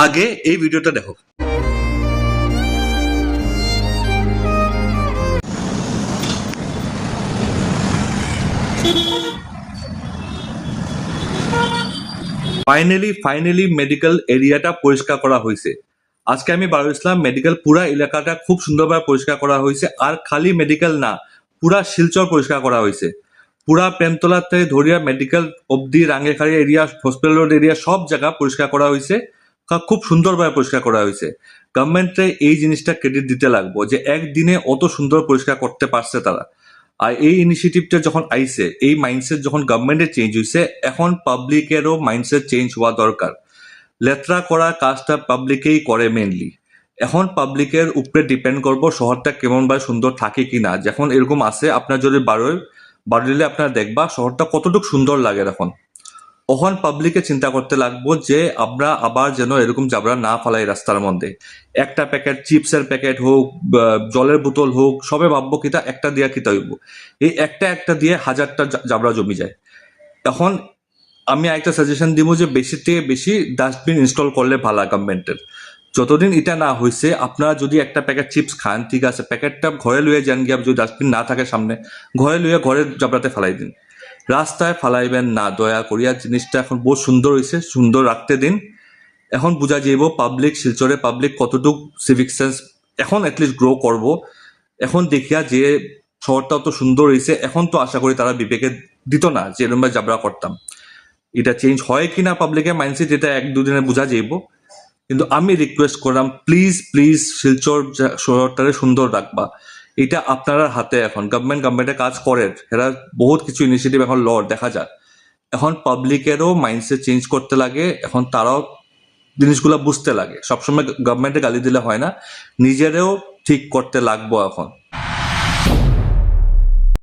আগে এই ভিডিওটা দেখো। ফাইনালি মেডিকেল এরিয়াটা পরিষ্কার করা হয়েছে। আজকে আমি বার ইসলাম মেডিকেল পুরা এলাকাটা খুব সুন্দরভাবে পরিষ্কার করা হয়েছে। আর খালি মেডিকেল না, পুরা শিলচর পরিষ্কার করা হয়েছে। পুরা প্রেমতলা থেকে ধরিয়া মেডিকেল অবধি রাঙ্গেখাড়ি এরিয়া, হসপিটাল রোড এরিয়া সব জায়গা পরিষ্কার করা হয়েছে। খুব সুন্দরভাবে পরিষ্কার করা হয়েছে। গভর্নমেন্টে এই জিনিসটা ক্রেডিট দিতে লাগবো যে একদিনে অত সুন্দর পরিষ্কার করতে পারছে তারা। আর এই ইনিশিয়েটিভটা যখন আইছে, এই মাইন্ডসেট যখন গভর্নমেন্টের চেঞ্জ হয়েছে, এখন পাবলিকেরও মাইন্ডসেট চেঞ্জ হওয়া দরকার। লেত্রা করা কাজটা পাবলিকেই করে মেনলি। এখন পাবলিকের উপরে ডিপেন্ড করবো শহরটা কেমন বা সুন্দর থাকে কিনা। যখন এরকম আছে, আপনার যদি বাড়িলে আপনার দেখবা শহরটা কতটুকু সুন্দর লাগে। এখন পাবলিকে চিন্তা করতে লাগবো যে আমরা আবার যেন এরকম জাবরা না ফালাই রাস্তার মধ্যে। একটা প্যাকেট চিপসের প্যাকেট হোক, জলের বোতল হোক, সবে ভাববো কিতা একটা দিয়া কিতা হইব। এই একটা দিয়ে হাজারটা জাবরা জমি যায়। এখন আমি একটা সাজেশন দিব যে বেশি থেকে বেশি ডাস্টবিন ইনস্টল করলে ভালো গভর্নমেন্টের। যতদিন এটা না হয়েছে, আপনারা যদি একটা প্যাকেট চিপস খান, ঠিক আছে, প্যাকেটটা ঘরে লুয়ে যান গিয়া, যদি ডাস্টবিন না থাকে সামনে, ঘরে লুয়ে ঘরের জাবরাতে ফালাই দিন। রাস্তায় ফালাইবেন না দয়া করিয়া। জিনিসটা এখন বহুত সুন্দর হয়েছে, সুন্দর রাখতে দিন। এখন বোঝা যাইব পাবলিক শিলচরে পাবলিক কতটুক সিভিক সেন্স এখন এটলিস্ট গ্রো করব। এখন দেখিয়া যে শহরটা তো সুন্দর হয়েছে, এখন তো আশা করি তারা বিবেকে দিত না যে এরকম জাবরা করতাম। এটা চেঞ্জ হয় কিনা পাবলিকের মাইন্ডসেট, এটা এক দুদিনে বোঝা যাইব। কিন্তু আমি রিকোয়েস্ট করলাম, প্লিজ শিলচর শহরটারে সুন্দর রাখবা। এটা আপনারা হাতে। এখন গভর্নমেন্টে কাজ করে, এরা বহুত কিছু ইনিশিয়েটিভ এখন দেখা যায়। এখন পাবলিকেরও মাইন্ডসেট চেঞ্জ করতে লাগে। এখন তারাও জিনিসগুলো বুঝতে লাগে। সবসময় গভর্নমেন্টে গালি দিলে হয় না, নিজেরাও ঠিক করতে লাগবো এখন।